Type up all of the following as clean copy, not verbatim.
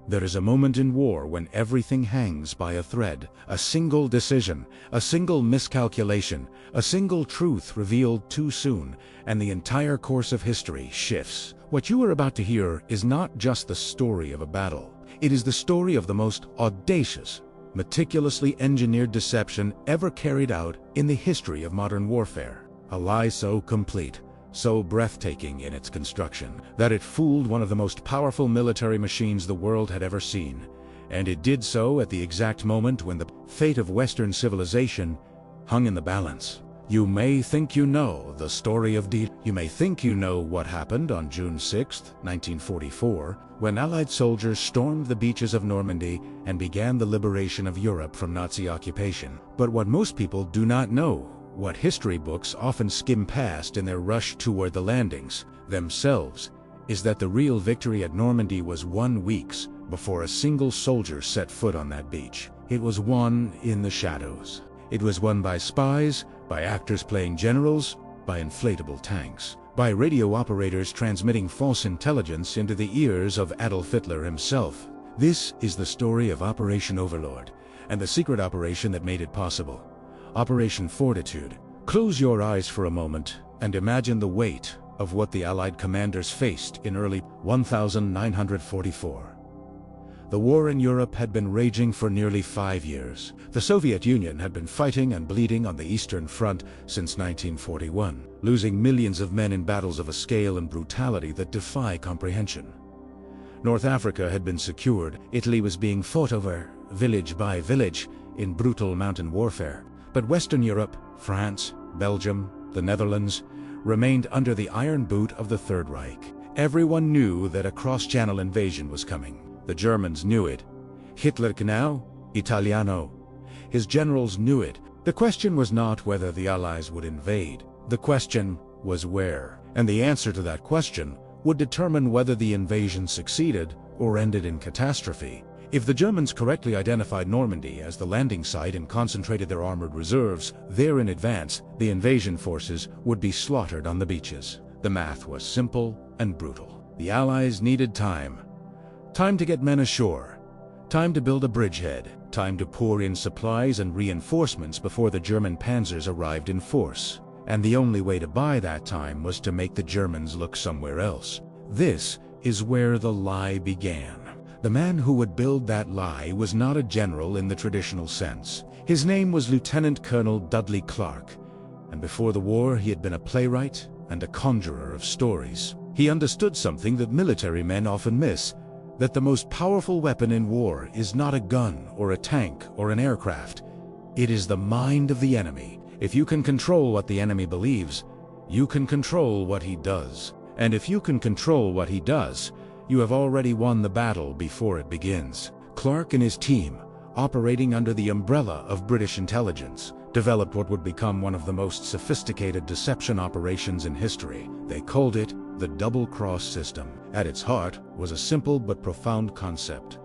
There is a moment in war when everything hangs by a thread, a single decision, a single miscalculation, a single truth revealed too soon, and the entire course of history shifts. What you are about to hear is not just the story of a battle. It is the story of the most audacious, meticulously engineered deception ever carried out in the history of modern warfare. A lie so complete, so breathtaking in its construction, that it fooled one of the most powerful military machines the world had ever seen. And it did so at the exact moment when the fate of Western civilization hung in the balance. You may think you know the story of You may think you know what happened on June 6, 1944, when Allied soldiers stormed the beaches of Normandy and began the liberation of Europe from Nazi occupation. But what most people do not know, what history books often skim past in their rush toward the landings themselves, is that the real victory at Normandy was won weeks before a single soldier set foot on that beach. It was won in the shadows. It was won by spies, by actors playing generals, by inflatable tanks, by radio operators transmitting false intelligence into the ears of Adolf Hitler himself. This is the story of Operation Overlord, and the secret operation that made it possible. Operation Fortitude. Close your eyes for a moment and imagine the weight of what the Allied commanders faced in early 1944. The war in Europe had been raging for nearly 5 years. The Soviet Union had been fighting and bleeding on the Eastern Front since 1941, losing millions of men in battles of a scale and brutality that defy comprehension. North Africa had been secured. Italy was being fought over, village by village, in brutal mountain warfare. But Western Europe, France, Belgium, the Netherlands, remained under the iron boot of the Third Reich. Everyone knew that a cross-channel invasion was coming. The Germans knew it. Hitler now, Italiano. His generals knew it. The question was not whether the Allies would invade. The question was where. And the answer to that question would determine whether the invasion succeeded or ended in catastrophe. If the Germans correctly identified Normandy as the landing site and concentrated their armored reserves there in advance, the invasion forces would be slaughtered on the beaches. The math was simple and brutal. The Allies needed time. Time to get men ashore. Time to build a bridgehead. Time to pour in supplies and reinforcements before the German panzers arrived in force. And the only way to buy that time was to make the Germans look somewhere else. This is where the lie began. The man who would build that lie was not a general in the traditional sense. His name was Lieutenant Colonel Dudley Clark, and before the war he had been a playwright and a conjurer of stories. He understood something that military men often miss, that the most powerful weapon in war is not a gun or a tank or an aircraft. It is the mind of the enemy. If you can control what the enemy believes, you can control what he does. And if you can control what he does, you have already won the battle before it begins. Clark and his team, operating under the umbrella of British intelligence, developed what would become one of the most sophisticated deception operations in history. They called it the double-cross system. At its heart was a simple but profound concept.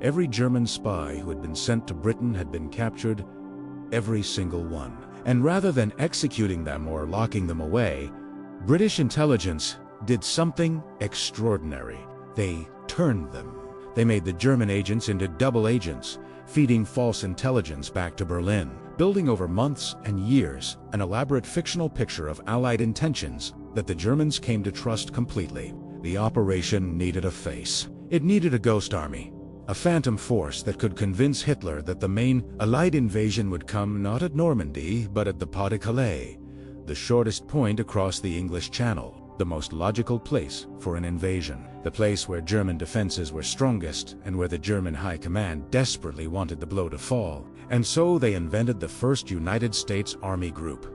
Every German spy who had been sent to Britain had been captured, every single one. And rather than executing them or locking them away, British intelligence did something extraordinary. They turned them. They made the German agents into double agents, feeding false intelligence back to Berlin, building over months and years an elaborate fictional picture of Allied intentions that the Germans came to trust completely. The operation needed a face. It needed a ghost army, a phantom force that could convince Hitler that the main Allied invasion would come not at Normandy, but at the Pas-de-Calais, the shortest point across the English Channel, the most logical place for an invasion, the place where German defenses were strongest and where the German High Command desperately wanted the blow to fall. And so they invented the first United States Army Group.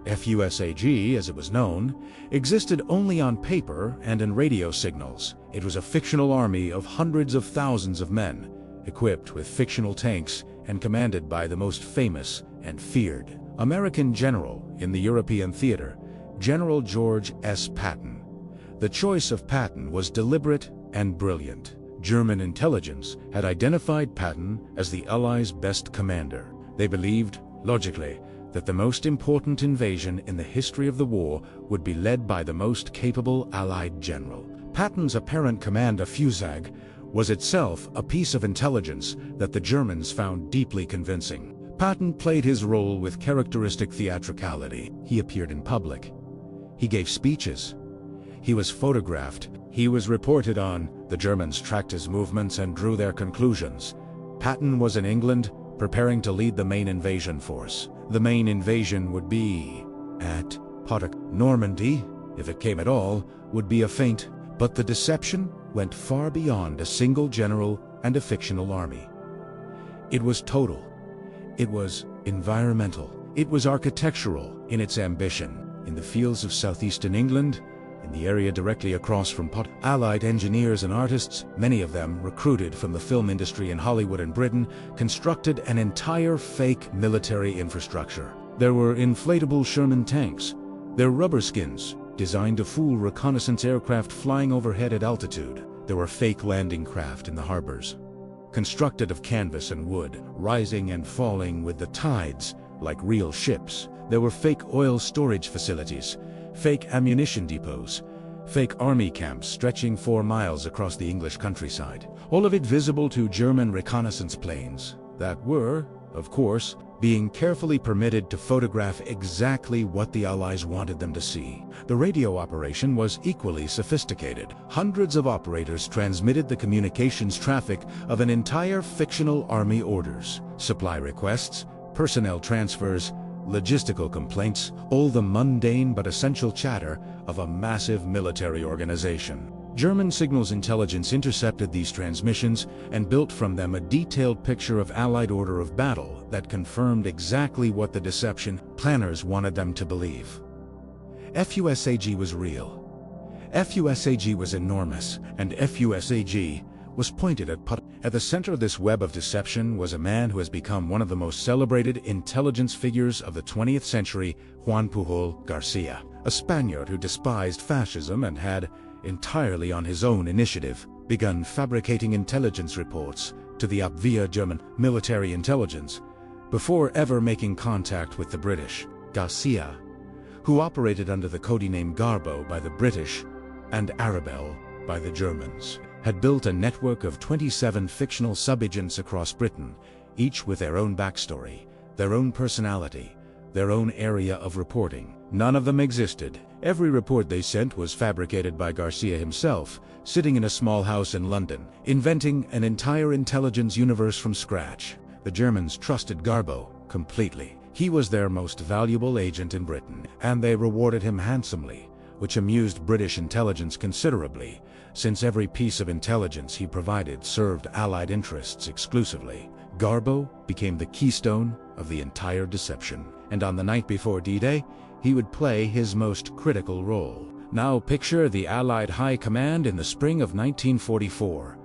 FUSAG, as it was known, existed only on paper and in radio signals. It was a fictional army of hundreds of thousands of men, equipped with fictional tanks and commanded by the most famous and feared American general in the European theater, General George S. Patton. The choice of Patton was deliberate and brilliant. German intelligence had identified Patton as the Allies' best commander. They believed, logically, that the most important invasion in the history of the war would be led by the most capable Allied general. Patton's apparent command of FUSAG was itself a piece of intelligence that the Germans found deeply convincing. Patton played his role with characteristic theatricality. He appeared in public. He gave speeches. He was photographed. He was reported on. The Germans tracked his movements and drew their conclusions. Patton was in England, preparing to lead the main invasion force. The main invasion would be at Potoc. Normandy, if it came at all, would be a feint. But the deception went far beyond a single general and a fictional army. It was total. It was environmental. It was architectural in its ambition. In the fields of southeastern England, in the area directly across from Potoc, Allied engineers and artists, many of them recruited from the film industry in Hollywood and Britain, constructed an entire fake military infrastructure. There were inflatable Sherman tanks. There were rubber skins, designed to fool reconnaissance aircraft flying overhead at altitude. There were fake landing craft in the harbors, constructed of canvas and wood, rising and falling with the tides like real ships. There were fake oil storage facilities, fake ammunition depots, fake army camps stretching 4 miles across the English countryside. All of it visible to German reconnaissance planes that were, of course, being carefully permitted to photograph exactly what the Allies wanted them to see. The radio operation was equally sophisticated. Hundreds of operators transmitted the communications traffic of an entire fictional army orders, supply requests, personnel transfers, logistical complaints, all the mundane but essential chatter of a massive military organization. German signals intelligence intercepted these transmissions and built from them a detailed picture of Allied order of battle that confirmed exactly what the deception planners wanted them to believe. FUSAG was real. FUSAG was enormous, and FUSAG was pointed at Potoc. At the center of this web of deception was a man who has become one of the most celebrated intelligence figures of the 20th century, Juan Pujol Garcia, a Spaniard who despised fascism and had, entirely on his own initiative, begun fabricating intelligence reports to the Abwehr German military intelligence before ever making contact with the British. Garcia, who operated under the codename Garbo by the British and Arabelle by the Germans, had built a network of 27 fictional subagents across Britain, each with their own backstory, their own personality, their own area of reporting. None of them existed. Every report they sent was fabricated by Garcia himself, sitting in a small house in London, inventing an entire intelligence universe from scratch. The Germans trusted Garbo completely. He was their most valuable agent in Britain, and they rewarded him handsomely, which amused British intelligence considerably, since every piece of intelligence he provided served Allied interests exclusively. Garbo became the keystone of the entire deception, and on the night before D-Day, he would play his most critical role. Now picture the Allied High Command in the spring of 1944.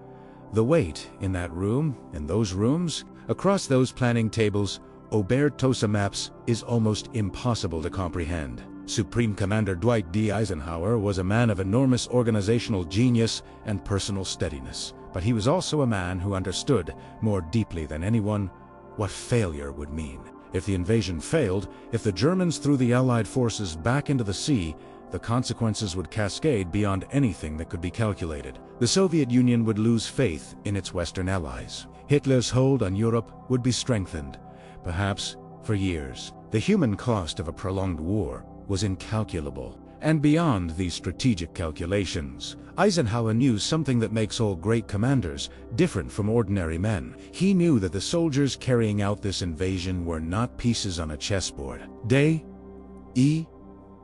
The weight in that room, in those rooms, across those planning tables, Obertosa maps, is almost impossible to comprehend. Supreme Commander Dwight D. Eisenhower was a man of enormous organizational genius and personal steadiness, but he was also a man who understood, more deeply than anyone, what failure would mean. If the invasion failed, if the Germans threw the Allied forces back into the sea, the consequences would cascade beyond anything that could be calculated. The Soviet Union would lose faith in its Western allies. Hitler's hold on Europe would be strengthened, perhaps for years. The human cost of a prolonged war was incalculable. And beyond these strategic calculations, Eisenhower knew something that makes all great commanders different from ordinary men. He knew that the soldiers carrying out this invasion were not pieces on a chessboard.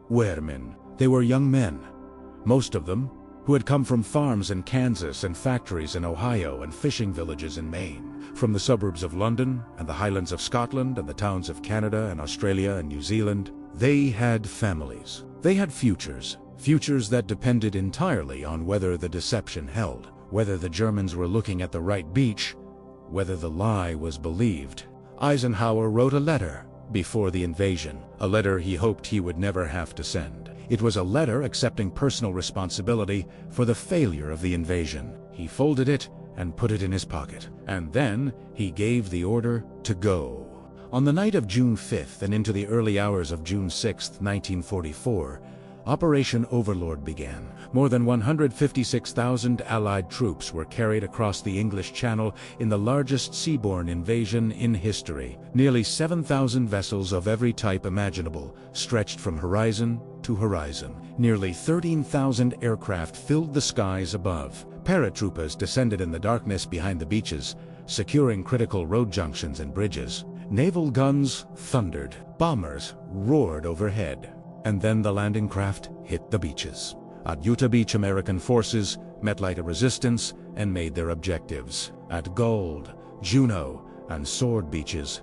Were men. They were young men, most of them who had come from farms in Kansas and factories in Ohio and fishing villages in Maine, from the suburbs of London and the Highlands of Scotland and the towns of Canada and Australia and New Zealand. They had families. They had futures that depended entirely on whether the deception held, whether the Germans were looking at the right beach, whether the lie was believed. Eisenhower wrote a letter before the invasion, a letter he hoped he would never have to send. It was a letter accepting personal responsibility for the failure of the invasion. He folded it and put it in his pocket, and then he gave the order to go. On the night of June 5th and into the early hours of June 6, 1944, Operation Overlord began. More than 156,000 Allied troops were carried across the English Channel in the largest seaborne invasion in history. Nearly 7,000 vessels of every type imaginable stretched from horizon to horizon. Nearly 13,000 aircraft filled the skies above. Paratroopers descended in the darkness behind the beaches, securing critical road junctions and bridges. Naval guns thundered. Bombers roared overhead. And then the landing craft hit the beaches. At Utah Beach, American forces met light resistance and made their objectives. At Gold, Juno, and Sword beaches,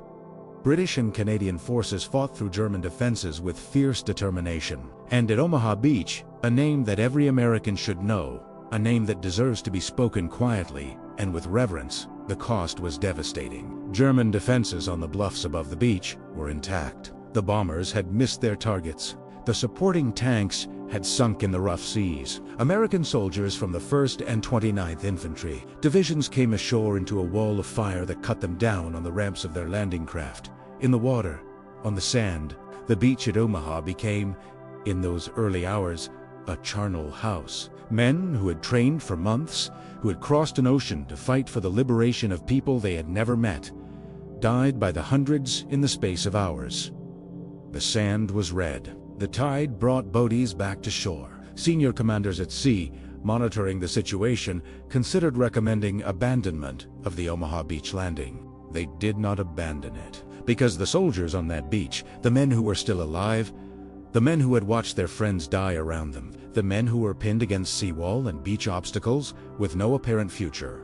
British and Canadian forces fought through German defenses with fierce determination. And at Omaha Beach, a name that every American should know, a name that deserves to be spoken quietly and with reverence, the cost was devastating. German defenses on the bluffs above the beach were intact. The bombers had missed their targets. The supporting tanks had sunk in the rough seas. American soldiers from the 1st and 29th Infantry divisions came ashore into a wall of fire that cut them down on the ramps of their landing craft. In the water, on the sand, the beach at Omaha became, in those early hours, a charnel house. Men who had trained for months, who had crossed an ocean to fight for the liberation of people they had never met, died by the hundreds in the space of hours. The sand was red. The tide brought boaties back to shore. Senior commanders at sea, monitoring the situation, considered recommending abandonment of the Omaha Beach landing. They did not abandon it, because the soldiers on that beach, the men who were still alive, the men who had watched their friends die around them, the men who were pinned against seawall and beach obstacles with no apparent future,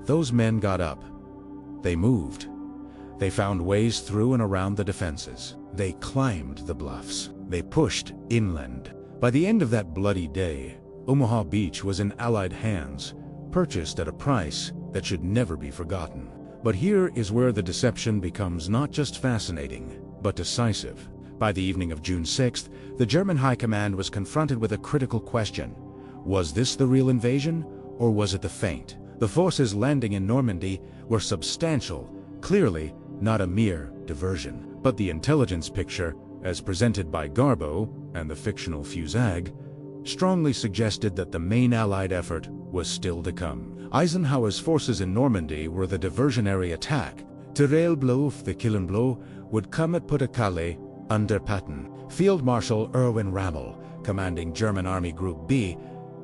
those men got up. They moved. They found ways through and around the defenses. They climbed the bluffs. They pushed inland. By the end of that bloody day, Omaha Beach was in Allied hands, purchased at a price that should never be forgotten. But here is where the deception becomes not just fascinating, but decisive. By the evening of June 6th, the German High Command was confronted with a critical question. Was this the real invasion, or was it the feint? The forces landing in Normandy were substantial, clearly not a mere diversion. But the intelligence picture, as presented by Garbo and the fictional Fusag, strongly suggested that the main Allied effort was still to come. Eisenhower's forces in Normandy were the diversionary attack. Terrail blow, the killing blow, would come at Pas-de-Calais under Patton. Field Marshal Erwin Rommel, commanding German Army Group B,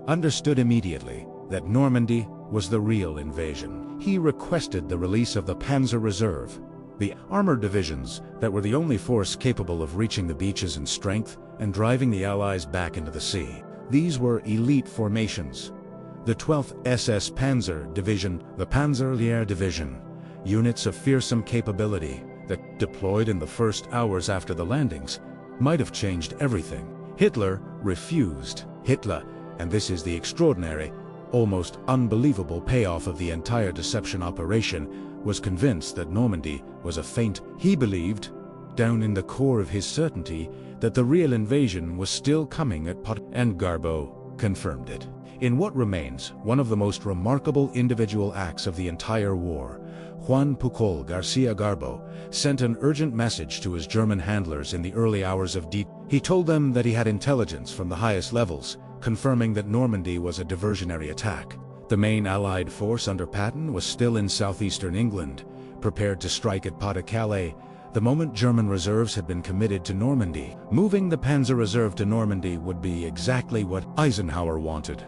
understood immediately that Normandy was the real invasion. He requested the release of the Panzer Reserve, the armored divisions that were the only force capable of reaching the beaches in strength and driving the Allies back into the sea. These were elite formations. The 12th SS Panzer Division, the Panzerlehr Division, units of fearsome capability that, deployed in the first hours after the landings, might have changed everything. Hitler refused. Hitler, and this is the extraordinary, almost unbelievable payoff of the entire deception operation, was convinced that Normandy was a feint. He believed, down in the core of his certainty, that the real invasion was still coming at and Garbo confirmed it. In what remains one of the most remarkable individual acts of the entire war, Juan Pucol Garcia Garbo sent an urgent message to his German handlers in the early hours of D. He told them that he had intelligence from the highest levels, confirming that Normandy was a diversionary attack. The main Allied force under Patton was still in southeastern England, prepared to strike at Pas-de-Calais the moment German reserves had been committed to Normandy. Moving the Panzer Reserve to Normandy would be exactly what Eisenhower wanted.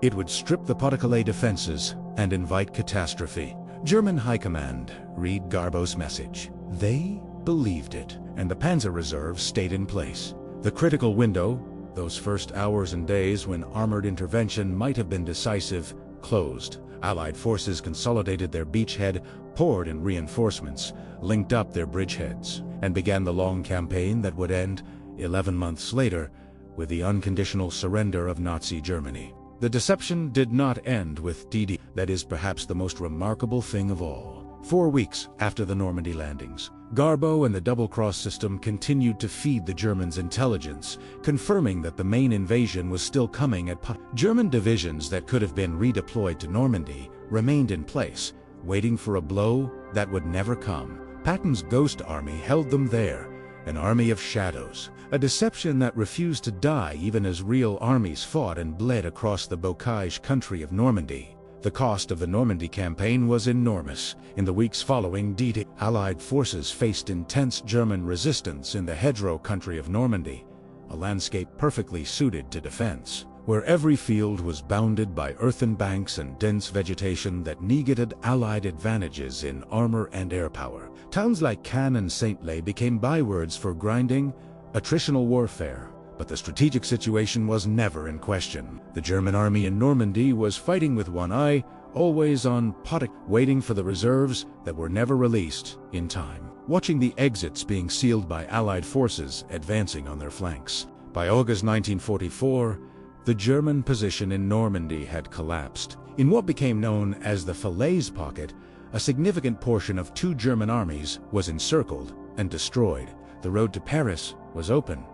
It would strip the Pas-de-Calais defenses and invite catastrophe. German High Command, read Garbo's message. They believed it, and the Panzer Reserve stayed in place. The critical window, those first hours and days when armored intervention might have been decisive, closed. Allied forces consolidated their beachhead, poured in reinforcements, linked up their bridgeheads, and began the long campaign that would end, 11 months later, with the unconditional surrender of Nazi Germany. The deception did not end with D-Day. That is perhaps the most remarkable thing of all. 4 weeks after the Normandy landings, Garbo and the double-cross system continued to feed the Germans intelligence, confirming that the main invasion was still coming at German divisions that could have been redeployed to Normandy remained in place, waiting for a blow that would never come. Patton's ghost army held them there, an army of shadows, a deception that refused to die even as real armies fought and bled across the bocage country of Normandy. The cost of the Normandy campaign was enormous. In the weeks following D-Day, Allied forces faced intense German resistance in the hedgerow country of Normandy, a landscape perfectly suited to defense, where every field was bounded by earthen banks and dense vegetation that negated Allied advantages in armor and air power. Towns like Caen and Saint-Lay became bywords for grinding, attritional warfare. But the strategic situation was never in question. The German army in Normandy was fighting with one eye, always on potic, waiting for the reserves that were never released in time, watching the exits being sealed by Allied forces advancing on their flanks. By August 1944, the German position in Normandy had collapsed. In what became known as the Falaise Pocket, a significant portion of two German armies was encircled and destroyed. The road to Paris was open.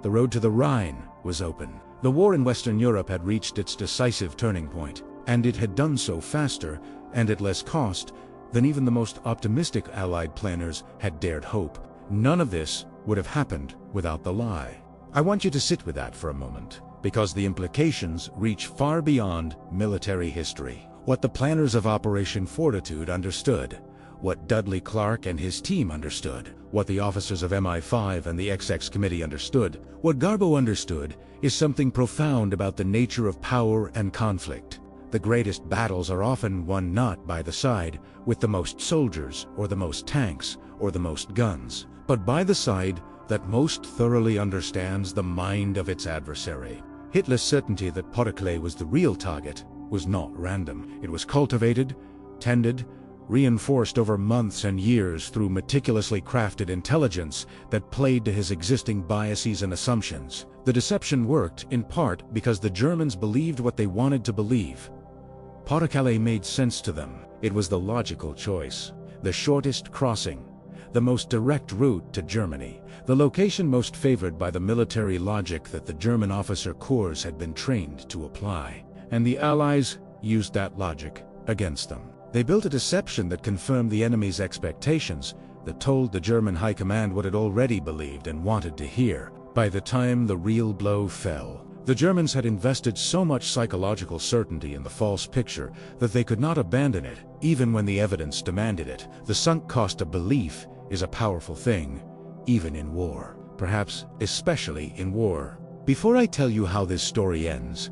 The road to the Rhine was open. The war in Western Europe had reached its decisive turning point, and it had done so faster and at less cost than even the most optimistic Allied planners had dared hope. None of this would have happened without the lie. I want you to sit with that for a moment, because the implications reach far beyond military history. What the planners of Operation Fortitude understood, what Dudley Clark and his team understood, what the officers of MI5 and the XX Committee understood, what Garbo understood, is something profound about the nature of power and conflict. The greatest battles are often won not by the side with the most soldiers, or the most tanks, or the most guns, but by the side that most thoroughly understands the mind of its adversary. Hitler's certainty that Potoclay was the real target was not random. It was cultivated, tended, reinforced over months and years through meticulously crafted intelligence that played to his existing biases and assumptions. The deception worked, in part, because the Germans believed what they wanted to believe. Pas-de-Calais made sense to them. It was the logical choice, the shortest crossing, the most direct route to Germany, the location most favored by the military logic that the German officer corps had been trained to apply. And the Allies used that logic against them. They built a deception that confirmed the enemy's expectations, that told the German high command what it already believed and wanted to hear. By the time the real blow fell, the Germans had invested so much psychological certainty in the false picture that they could not abandon it, even when the evidence demanded it. The sunk cost of belief is a powerful thing, even in war. Perhaps especially in war. Before I tell you how this story ends,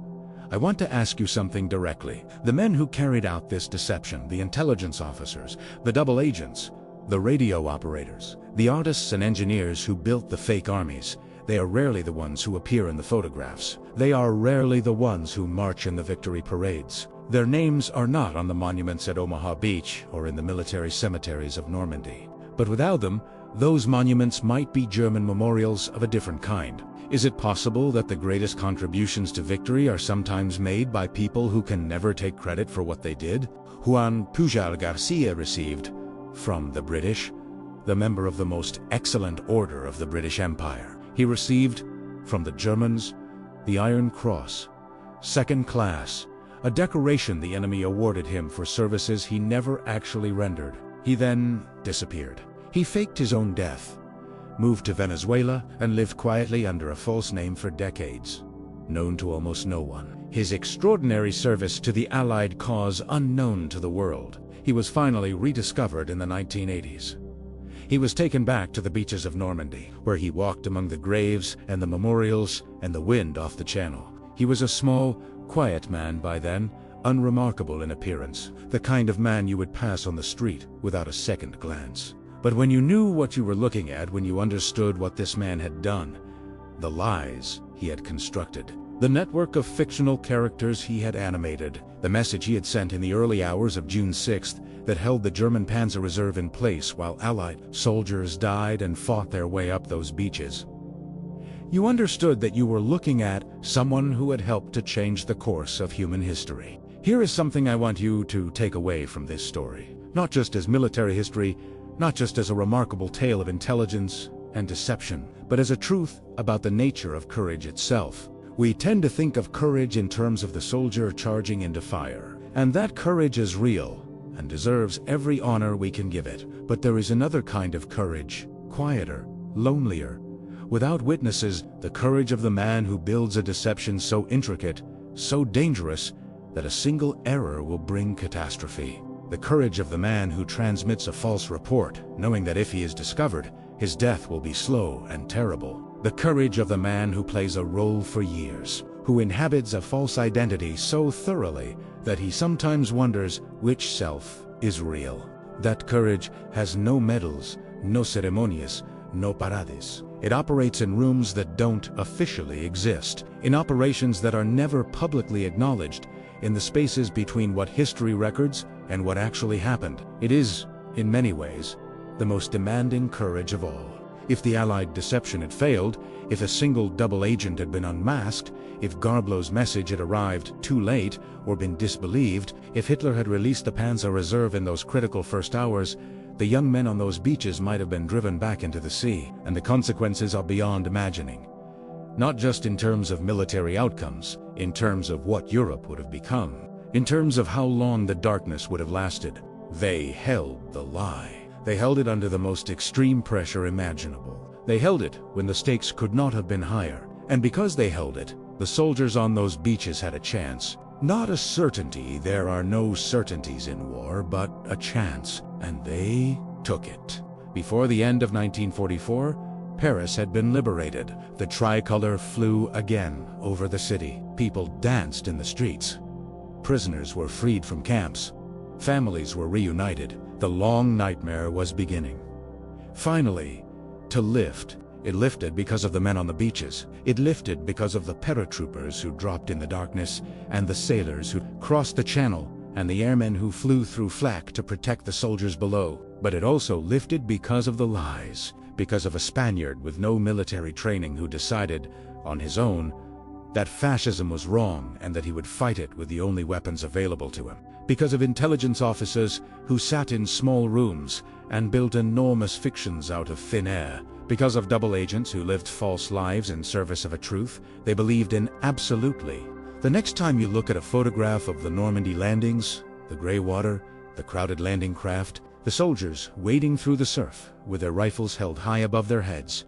I want to ask you something directly. The men who carried out this deception, the intelligence officers, the double agents, the radio operators, the artists and engineers who built the fake armies, they are rarely the ones who appear in the photographs. They are rarely the ones who march in the victory parades. Their names are not on the monuments at Omaha Beach or in the military cemeteries of Normandy. But without them, those monuments might be German memorials of a different kind. Is it possible that the greatest contributions to victory are sometimes made by people who can never take credit for what they did? Juan Pujol Garcia received, from the British, the member of the most excellent order of the British Empire. He received, from the Germans, the Iron Cross, second class, a decoration the enemy awarded him for services he never actually rendered. He then disappeared. He faked his own death, moved to Venezuela, and lived quietly under a false name for decades, known to almost no one. His extraordinary service to the Allied cause unknown to the world. He was finally rediscovered in the 1980s. He was taken back to the beaches of Normandy, where he walked among the graves and the memorials and the wind off the channel. He was a small, quiet man by then, unremarkable in appearance, the kind of man you would pass on the street without a second glance. But when you knew what you were looking at, when you understood what this man had done, the lies he had constructed, the network of fictional characters he had animated, the message he had sent in the early hours of June 6th that held the German Panzer Reserve in place while Allied soldiers died and fought their way up those beaches, you understood that you were looking at someone who had helped to change the course of human history. Here is something I want you to take away from this story, not just as military history, not just as a remarkable tale of intelligence and deception, but as a truth about the nature of courage itself. We tend to think of courage in terms of the soldier charging into fire, and that courage is real and deserves every honor we can give it. But there is another kind of courage, quieter, lonelier. Without witnesses, the courage of the man who builds a deception so intricate, so dangerous, that a single error will bring catastrophe. The courage of the man who transmits a false report, knowing that if he is discovered, his death will be slow and terrible. The courage of the man who plays a role for years, who inhabits a false identity so thoroughly that he sometimes wonders which self is real. That courage has no medals, no ceremonias, no parades. It operates in rooms that don't officially exist, in operations that are never publicly acknowledged, in the spaces between what history records and what actually happened. It is, in many ways, the most demanding courage of all. If the Allied deception had failed, if a single double agent had been unmasked, if Garblo's message had arrived too late or been disbelieved, if Hitler had released the Panzer Reserve in those critical first hours, the young men on those beaches might have been driven back into the sea, and the consequences are beyond imagining. Not just in terms of military outcomes, in terms of what Europe would have become, in terms of how long the darkness would have lasted. They held the lie. They held it under the most extreme pressure imaginable. They held it when the stakes could not have been higher. And because they held it, the soldiers on those beaches had a chance. Not a certainty, there are no certainties in war, but a chance. And they took it. Before the end of 1944, Paris had been liberated. The tricolor flew again over the city. People danced in the streets. Prisoners were freed from camps. Families were reunited. The long nightmare was beginning. Finally, to lift. It lifted because of the men on the beaches. It lifted because of the paratroopers who dropped in the darkness, and the sailors who crossed the channel, and the airmen who flew through flak to protect the soldiers below. But it also lifted because of the lies, because of a Spaniard with no military training who decided, on his own, that fascism was wrong and that he would fight it with the only weapons available to him. Because of intelligence officers who sat in small rooms and built enormous fictions out of thin air. Because of double agents who lived false lives in service of a truth they believed in absolutely. The next time you look at a photograph of the Normandy landings, the gray water, the crowded landing craft, the soldiers wading through the surf with their rifles held high above their heads,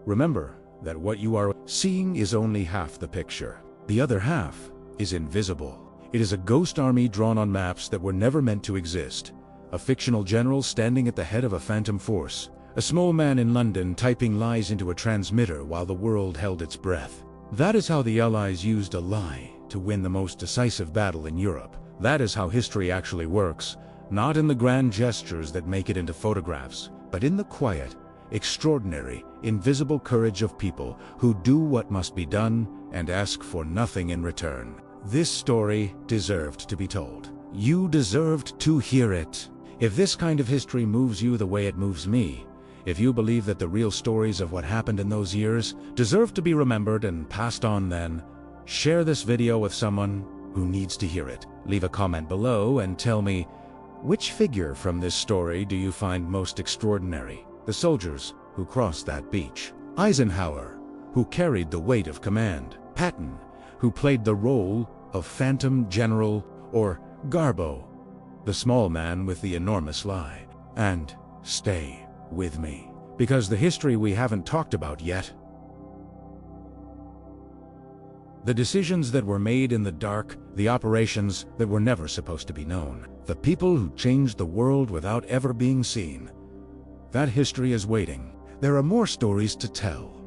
remember that what you are seeing is only half the picture. The other half is invisible. It is a ghost army drawn on maps that were never meant to exist. A fictional general standing at the head of a phantom force. A small man in London typing lies into a transmitter while the world held its breath. That is how the Allies used a lie to win the most decisive battle in Europe. That is how history actually works, not in the grand gestures that make it into photographs, but in the quiet, extraordinary, invisible courage of people who do what must be done and ask for nothing in return. This story deserved to be told. You deserved to hear it. If this kind of history moves you the way it moves me, if you believe that the real stories of what happened in those years deserve to be remembered and passed on, then share this video with someone who needs to hear it. Leave a comment below and tell me, which figure from this story do you find most extraordinary? The soldiers who crossed that beach. Eisenhower, who carried the weight of command. Patton, who played the role of phantom general, or Garbo, the small man with the enormous lie. And stay with me, because the history we haven't talked about yet, the decisions that were made in the dark, the operations that were never supposed to be known, the people who changed the world without ever being seen, that history is waiting. There are more stories to tell.